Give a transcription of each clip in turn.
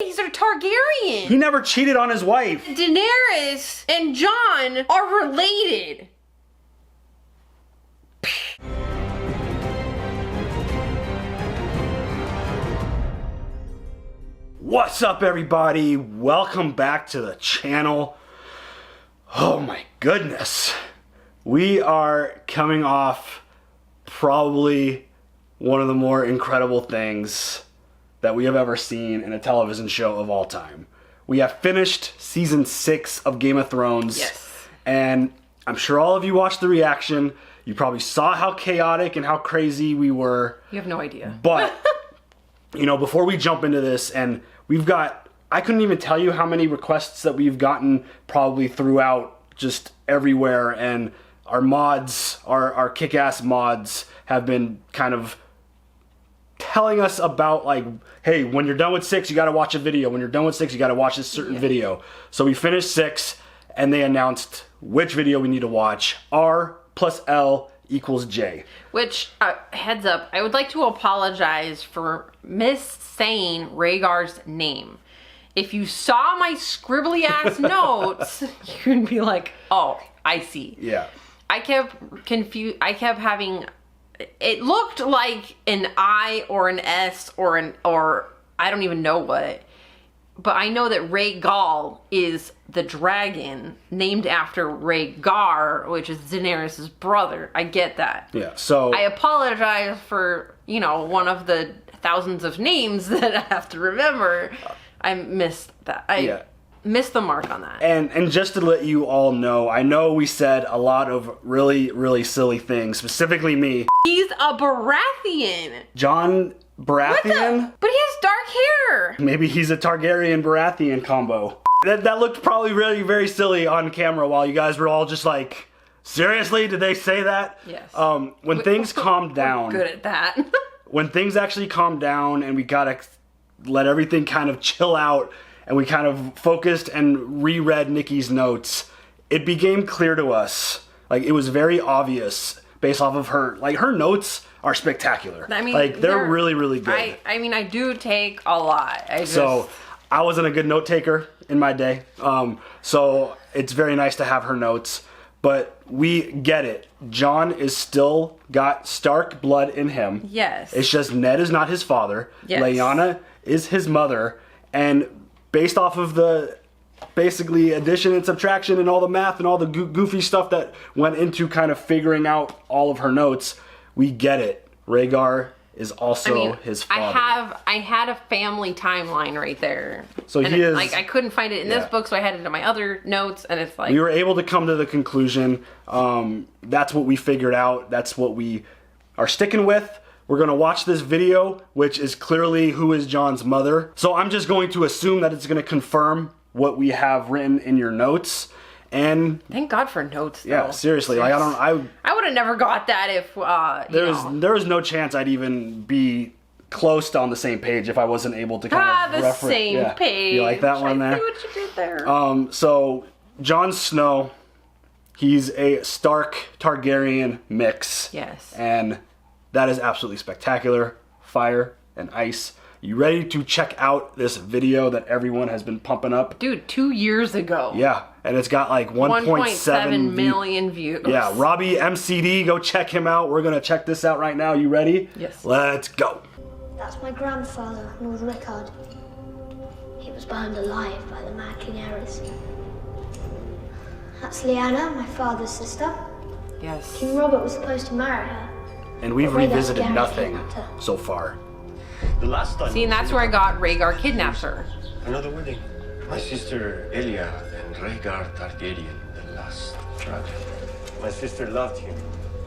He's a Targaryen. He never cheated on his wife. Daenerys and Jon are related. What's up, everybody? Welcome back to the channel. Oh my goodness. We are coming off probably one of the more incredible things that we have ever seen in a television show of all time. We have finished season 6 of Game of Thrones. Yes. And I'm sure all of you watched the reaction. You probably saw how chaotic and how crazy we were. You have no idea. But, you know, before we jump into this, and we've got, I couldn't even tell you how many requests that we've gotten probably throughout just everywhere. And our mods, our kick-ass mods have been kind of telling us about, like, hey, when you're done with 6, you gotta watch a video. When you're done with 6, you gotta watch this certain video. So we finished 6, and they announced which video we need to watch. R+L J. Which, heads up, I would like to apologize for missaying Rhaegar's name. If you saw my scribbly ass notes, you'd be like, oh, I see. Yeah. I kept having, it looked like an I or an S or I don't even know what. But I know that Rhaegar is the dragon named after Rhaegar, which is Daenerys' brother. I get that. Yeah, so I apologize for, you know, one of the thousands of names that I have to remember. I missed that. I missed the mark on that. And just to let you all know, I know we said a lot of really, really silly things, specifically me. He's a Baratheon. Jon Baratheon? But he has dark hair. Maybe he's a Targaryen Baratheon combo. That looked probably really very silly on camera while you guys were all just like, seriously, did they say that? Yes. When things calmed down. Good at that. When things actually calmed down and we gotta let everything kind of chill out and we kind of focused and reread Nikki's notes, it became clear to us, like it was very obvious based off of her, like her notes are spectacular. I mean, like they're really, really good. I mean, I do take a lot. So I wasn't a good note taker in my day. So it's very nice to have her notes, but we get it. Jon is still got Stark blood in him. Yes. It's just Ned is not his father. Yes. Lyanna is his mother. And based off of the basically addition and subtraction and all the math and all the goofy stuff that went into kind of figuring out all of her notes, we get it. Rhaegar is also his father. I had a family timeline right there. So he is, like, I couldn't find it in this book, so I had it in my other notes, and it's like, we were able to come to the conclusion. That's what we figured out. That's what we are sticking with. We're gonna watch this video, which is clearly who is Jon's mother. So I'm just going to assume that it's gonna confirm what we have written in your notes. And thank God for notes, though. Yeah, seriously. Like, I would have never got that if there was no chance I'd even be close to on the same page if I wasn't able to kind of reference. Same page. You like that one there? I see what you did there. So Jon Snow, he's a Stark Targaryen mix. Yes. And that is absolutely spectacular. Fire and ice. You ready to check out this video that everyone has been pumping up? Dude, 2 years ago. Yeah, and it's got like 1.7 million views. Yeah, Robbie MCD, go check him out. We're gonna check this out right now. You ready? Yes. Let's go. That's my grandfather, Lord Rhaegar. He was burned alive by the Mad King Aerys. That's Lyanna, my father's sister. Yes. King Robert was supposed to marry her. And we've revisited nothing so far. The last time. See, and that's where I got Rhaegar kidnaps her. Another wedding. My sister Elia and Rhaegar Targaryen, the last dragon. My sister loved him,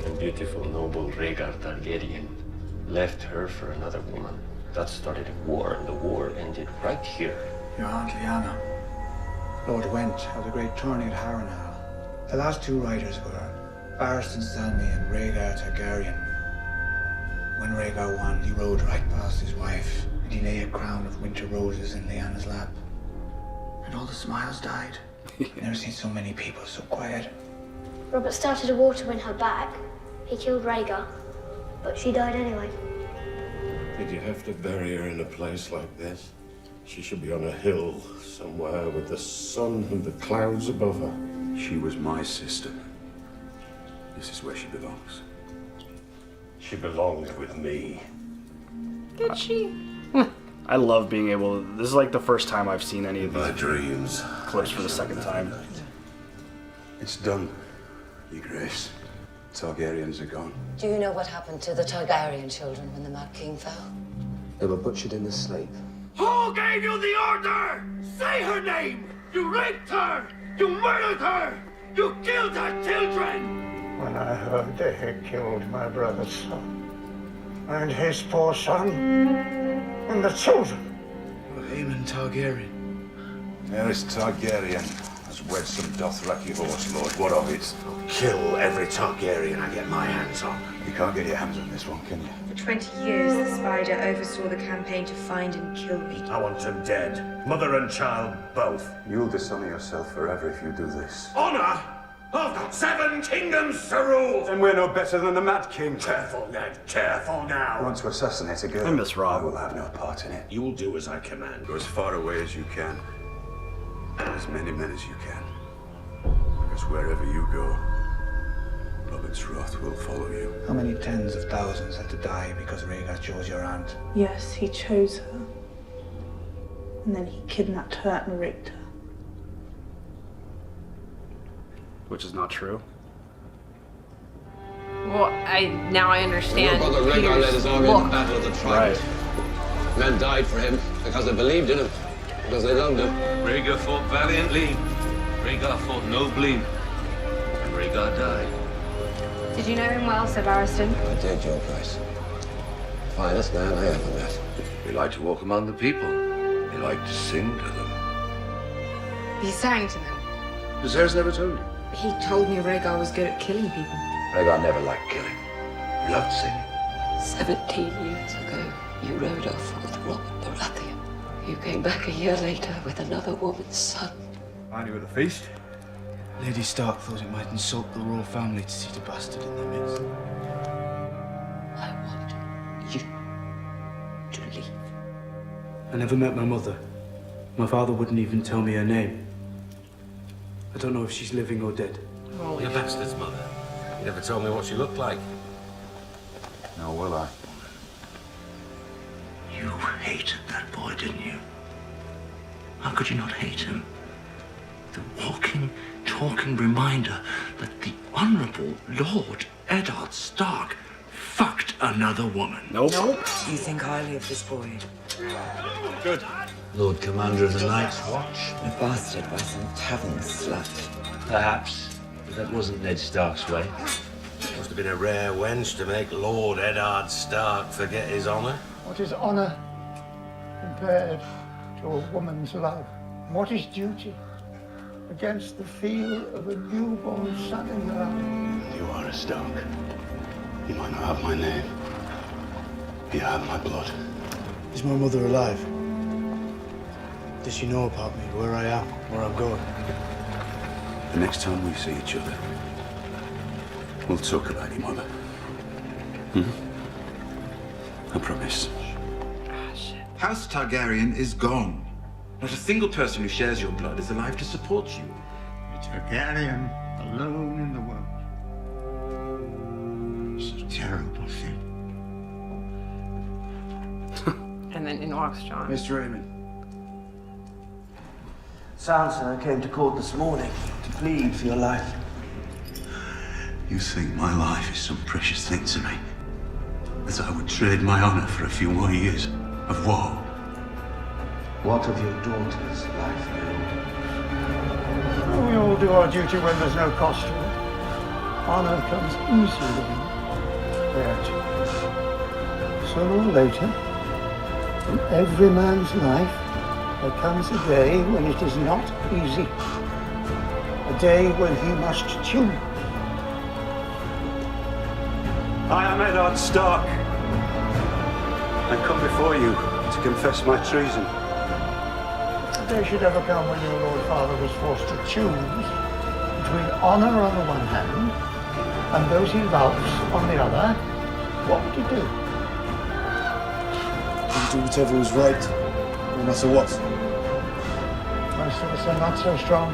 and beautiful, noble Rhaegar Targaryen left her for another woman. That started a war, and the war ended right here. Your Aunt Lyanna, Lord Went, held a great tourney at Harrenhal. The last 2 riders were Barristan Selmy and Rhaegar Targaryen. When Rhaegar won, he rode right past his wife, and he lay a crown of winter roses in Lyanna's lap. And all the smiles died. I've never seen so many people so quiet. Robert started a war to win her back. He killed Rhaegar, but she died anyway. Did you have to bury her in a place like this? She should be on a hill somewhere with the sun and the clouds above her. She was my sister. This is where she belongs. She belonged with me. Did she? I love being able to... This is like the first time I've seen any of My these dreams. clips for the second time. It's done, Your Grace. Targaryens are gone. Do you know what happened to the Targaryen children when the Mad King fell? They were butchered in their sleep. Who gave you the order? Say her name! You raped her! You murdered her! You killed her children! When I heard they had killed my brother's son, and his poor son, and the children. Aemon Targaryen. Aerys Targaryen has wed some Dothraki horse lord. What of it? Kill every Targaryen I get my hands on. You can't get your hands on this one, can you? For 20 years, the Spider oversaw the campaign to find and kill me. I want him dead. Mother and child, both. You'll dishonor yourself forever if you do this. Honor? I've got 7 kingdoms to rule! Then we're no better than the Mad King. Careful, Ned. Careful You now. want to assassinate a girl? I miss Robb. I will have no part in it. You will do as I command. Go as far away as you can. As many men as you can. Because wherever you go, Robert's wrath will follow you. How many tens of thousands had to die because Rhaegar chose your aunt? Yes, he chose her. And then he kidnapped her and raped her. Which is not true. Well, now I understand. Your brother Rhaegar led his army in the Battle of the Trident. Right. Men died for him because they believed in him, because they loved him. Rhaegar fought valiantly. Rhaegar fought nobly. And Rhaegar died. Did you know him well, Sir Barristan? I did, Your Grace. Finest man I ever met. We like to walk among the people. We like to sing to them. He sang to them. Viserys never told you. He told me Rhaegar was good at killing people. Rhaegar never liked killing. He loved singing. 17 years ago, you rode off with Robert Baratheon. You came back a year later with another woman's son. Are you at the feast? Lady Stark thought it might insult the royal family to see the bastard in their midst. I want you to leave. I never met my mother. My father wouldn't even tell me her name. I don't know if she's living or dead. Your bastard's mother. You never told me what she looked like. No, will I? You hated that boy, didn't you? How could you not hate him? The walking, talking reminder that the Honorable Lord Eddard Stark fucked another woman. Nope. You think highly of this boy. Good. Lord Commander of the Night's Watch. A bastard by some tavern slut. Perhaps. But that wasn't Ned Stark's way. Must have been a rare wench to make Lord Eddard Stark forget his honor. What is honor compared to a woman's love? What is duty against the feel of a newborn son in your arms? You are a Stark. You might not have my name. You have my blood. Is my mother alive? Does she know about me, where I am, where I'm going? The next time we see each other, we'll talk about your mother. I promise. House Targaryen is gone. Not a single person who shares your blood is alive to support you. A Targaryen alone in the world. It's a terrible thing. And then in walks Jon. Mr. Aemon. Sansa came to court this morning to plead for your life. You think my life is some precious thing to me? That I would trade my honor for a few more years of war? What of your daughter's life, We all do our duty when there's no cost to it. Honor comes easily there too. Sooner or later, in every man's life, there comes a day when it is not easy. A day when he must choose. I am Eddard Stark. I come before you to confess my treason. If the day should ever come when your Lord Father was forced to choose between honor on the one hand and those he loves on the other, what would you do? I'd do whatever was right, Not so what? I sort of say not so strong.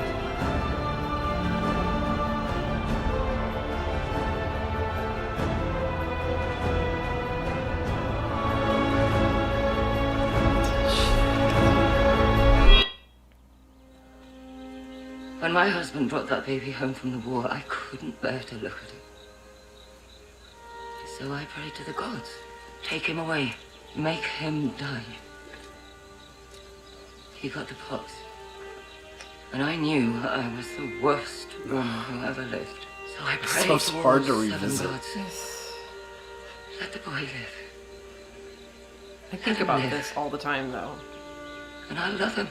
When my husband brought that baby home from the war, I couldn't bear to look at him. So I prayed to the gods. Take him away. Make him die. He got the pox. And I knew I was the worst woman who ever lived. So I prayed Sounds to hard all to 7 revisit. gods. Let the boy live. I think about this all the time, though. And I'll love him.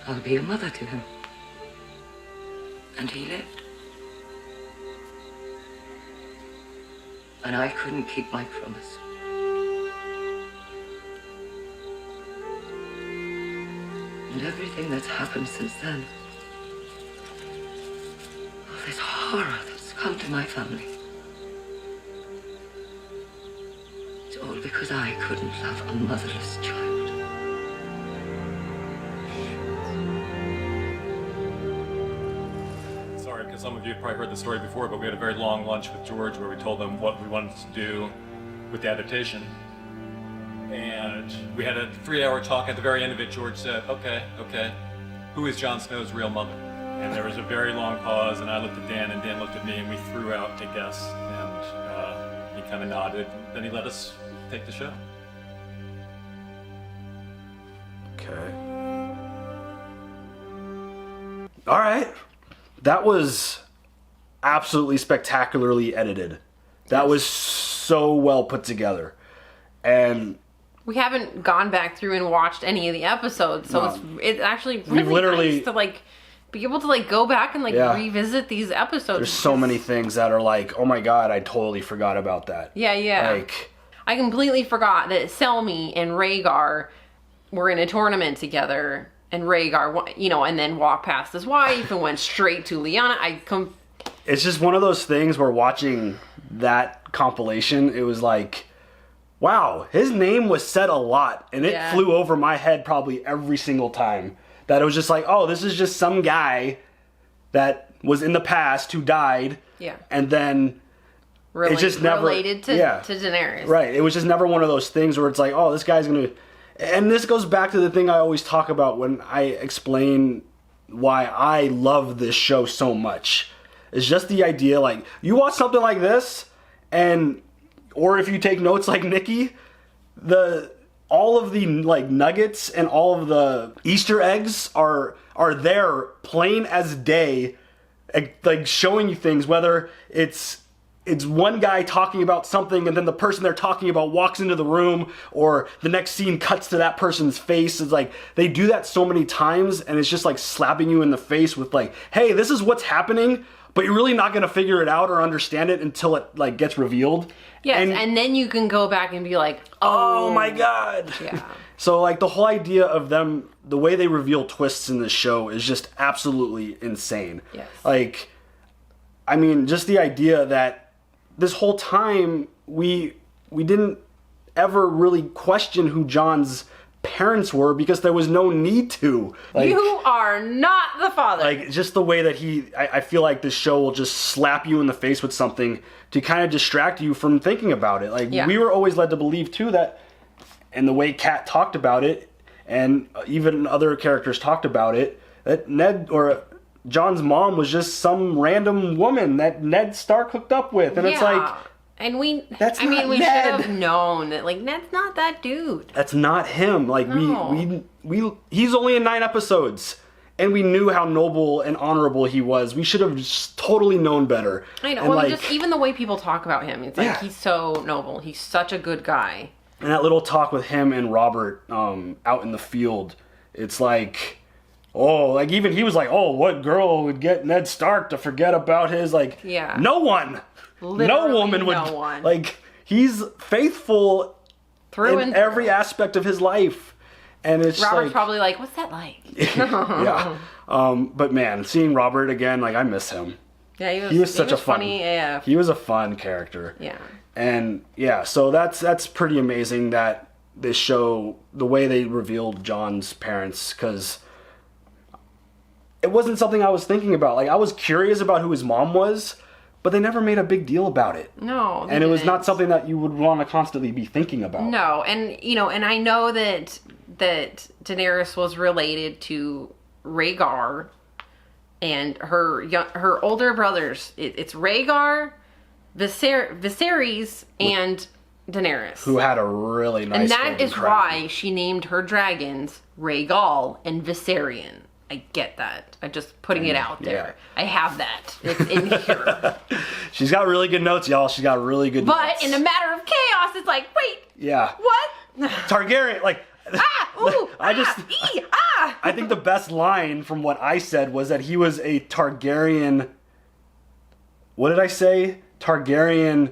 I'll be a mother to him. And he lived. And I couldn't keep my promise. And everything that's happened since then, all this horror that's come to my family, it's all because I couldn't love a motherless child. Sorry, because some of you have probably heard the story before, but we had a very long lunch with George where we told him what we wanted to do with the adaptation. And we had a 3-hour talk. At the very end of it, George said, okay, who is Jon Snow's real mother? And there was a very long pause, and I looked at Dan, and Dan looked at me, and we threw out a guess. And he kind of nodded, and then he let us take the show. Okay. All right. That was absolutely spectacularly edited. That was so well put together. And we haven't gone back through and watched any of the episodes, so it's actually really nice to like be able to like go back and like revisit these episodes. There's so many things that are like, oh my god, I totally forgot about that. Yeah. Like, I completely forgot that Selmy and Rhaegar were in a tournament together, and Rhaegar, and then walked past his wife and went straight to Lyanna. It's just one of those things where watching that compilation, it was like, wow, his name was said a lot, and it flew over my head probably every single time. That it was just like, oh, this is just some guy that was in the past who died. Yeah. And then it just never related to Daenerys. Right. It was just never one of those things where it's like, oh, this guy's gonna. And this goes back to the thing I always talk about when I explain why I love this show so much. It's just the idea, like, you watch something like this, or if you take notes like Nikki, all of the like nuggets and all of the Easter eggs are there plain as day, like showing you things, whether it's one guy talking about something and then the person they're talking about walks into the room, or the next scene cuts to that person's face. It's like they do that so many times, and it's just like slapping you in the face with like, hey, this is what's happening, but you're really not going to figure it out or understand it until it like gets revealed. Yes, and then you can go back and be like, oh my god. Yeah. So like the whole idea of them, the way they reveal twists in this show is just absolutely insane. Yes. Like, I mean, just the idea that this whole time we didn't ever really question who Jon's parents were, because there was no need to. Like, you are not the father. Like, just the way that I feel like this show will just slap you in the face with something to kind of distract you from thinking about it. Like, we were always led to believe too that, and the way Kat talked about it, and even other characters talked about it, that Ned or Jon's mom was just some random woman that Ned Stark hooked up with, and it's like, and we should have known that like Ned's not that dude. That's not him. Like we he's only in 9 episodes, and we knew how noble and honorable he was. We should have just totally known better. I know. Well, just even the way people talk about him, it's like he's so noble. He's such a good guy. And that little talk with him and Robert out in the field, it's like, oh, like even he was like, oh, what girl would get Ned Stark to forget about his no one. Literally no woman would. No one. Like, he's faithful through in every aspect of his life, and it's Robert's probably like, what's that like? Yeah. But man, seeing Robert again, like, I miss him. Yeah, he was such a funny AF. He was a fun character. Yeah. And yeah, so that's pretty amazing that this show, the way they revealed Jon's parents, because it wasn't something I was thinking about. Like, I was curious about who his mom was, but they never made a big deal about it. No, and it was not something that you would want to constantly be thinking about. No, and you know, and I know that Daenerys was related to Rhaegar and her older brothers. It's Rhaegar, Viserys, and Daenerys, who had a really nice. And that is why she named her dragons Rhaegal and Viserion. I get that. I'm just putting it out there. Yeah. I have that. It's in here. She's got really good notes, y'all. She's got really good notes. But in a matter of chaos, it's like, wait. Yeah. What? Targaryen, like. Ooh, I think the best line from what I said was that he was a Targaryen. What did I say? Targaryen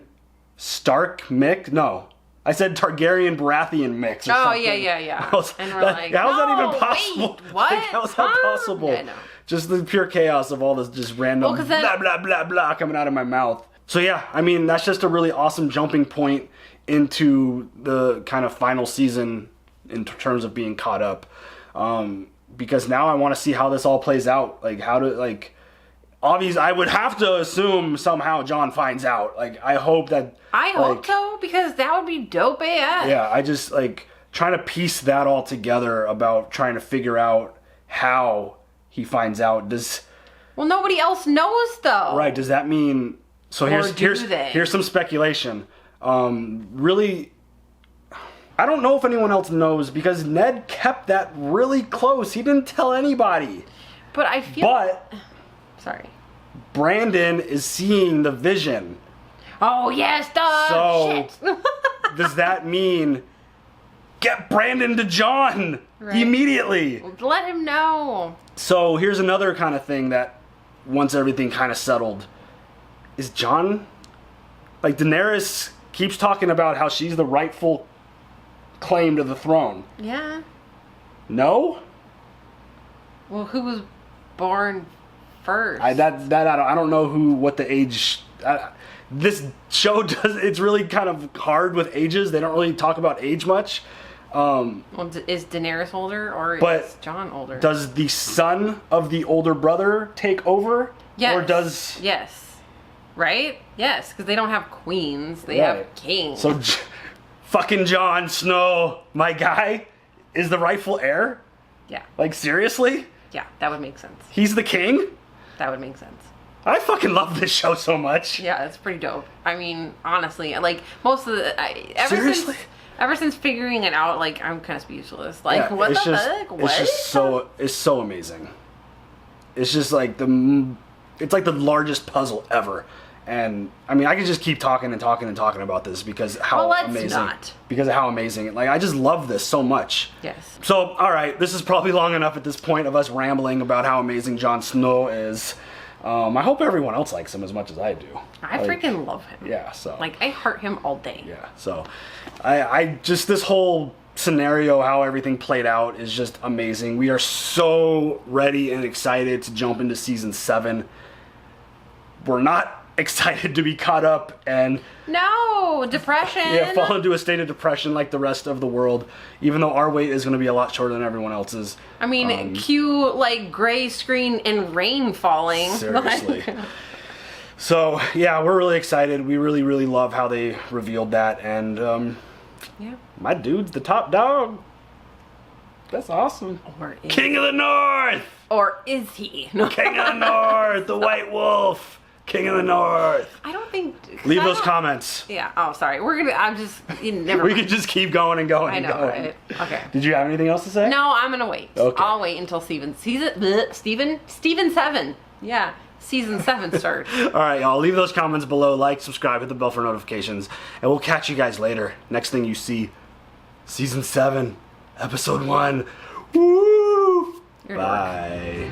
Stark mix? No. I said Targaryen Baratheon mix or something. Yeah. And we're like, how's that even possible? Wait, what? Like, how's that possible? Yeah, I know. Just the pure chaos of all this just random blah, blah, blah, blah coming out of my mouth. So yeah, I mean, that's just a really awesome jumping point into the kind of final season in terms of being caught up. Because now I want to see how this all plays out. Like, how to, like... Obviously, I would have to assume somehow Jon finds out. Like, I hope that... I hope so, because that would be dope AF. Yeah, I just, like, trying to piece that all together about trying to figure out how he finds out. Well, nobody else knows, though. Right, does that mean... So here's some speculation. Really... I don't know if anyone else knows, because Ned kept that really close. He didn't tell anybody. But I feel... Sorry. Brandon is seeing the vision. Oh, yes, shit. Does that mean get Brandon to Jon immediately? Let him know. So here's another kind of thing that once everything kind of settled, is Jon, like, Daenerys keeps talking about how she's the rightful claim to the throne. Yeah. No? Well, who was born first? I don't know what the age. This show does. It's really kind of hard with ages. They don't really talk about age much. Well, is Daenerys older or is Jon older? Does the son of the older brother take over? Yes. Or does... Yes. Right? Yes, because they don't have queens. They have kings. So fucking Jon Snow, my guy, is the rightful heir? Yeah. Like, seriously? Yeah, that would make sense. He's the king? That would make sense. I fucking love this show so much. Yeah, it's pretty dope. I mean, honestly, like, most of the... Ever since figuring it out, like, I'm kind of speechless. Like, what the fuck? What? It's just so amazing. It's just like it's like the largest puzzle ever. And I mean, I could just keep talking about this because how amazing. Because of how amazing. Like, I just love this so much. Yes. So, all right, this is probably long enough at this point of us rambling about how amazing Jon Snow is. I hope everyone else likes him as much as I do. I freaking love him. Yeah, so. Like, I heart him all day. Yeah, so. I just, this whole scenario, how everything played out is just amazing. We are so ready and excited to jump into season 7. We're not excited to be caught up and... No, depression. Yeah, fall into a state of depression like the rest of the world, even though our wait is going to be a lot shorter than everyone else's. I mean, cue, like, gray screen and rain falling. Seriously. So, yeah, we're really excited. We really, really love how they revealed that, and, yeah, my dude's the top dog. That's awesome. King of the North! Or is he? King of the North, the White Wolf. King of the North. I don't think... Leave those comments. Yeah. Oh, sorry. Never We mind. could just keep going and going I know, and going. right? Okay. Did you have anything else to say? No, I'm gonna wait. Okay. I'll wait until Steven 7. Yeah. Season 7 starts. All right, y'all. Leave those comments below. Like, subscribe, hit the bell for notifications. And we'll catch you guys later. Next thing you see, Season 7, Episode 1. Woo! Bye.